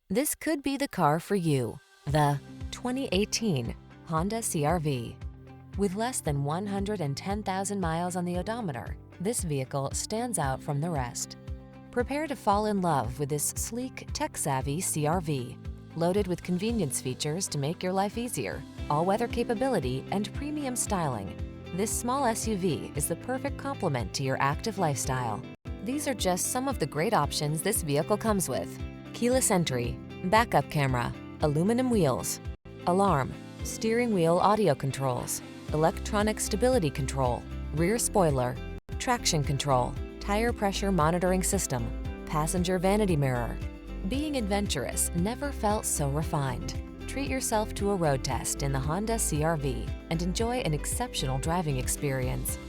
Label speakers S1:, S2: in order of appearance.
S1: This could be the car for you. The 2018 Honda CR-V. With less than 110,000 miles on the odometer, this vehicle stands out from the rest. Prepare to fall in love with this sleek, tech-savvy CR-V. Loaded with convenience features to make your life easier, all-weather capability, and premium styling, this small SUV is the perfect complement to your active lifestyle. These are just some of the great options this vehicle comes with: keyless entry, backup camera, aluminum wheels, alarm, steering wheel audio controls, electronic stability control, rear spoiler, traction control, tire pressure monitoring system, passenger vanity mirror. Being adventurous never felt so refined. Treat yourself to a road test in the Honda CR-V and enjoy an exceptional driving experience.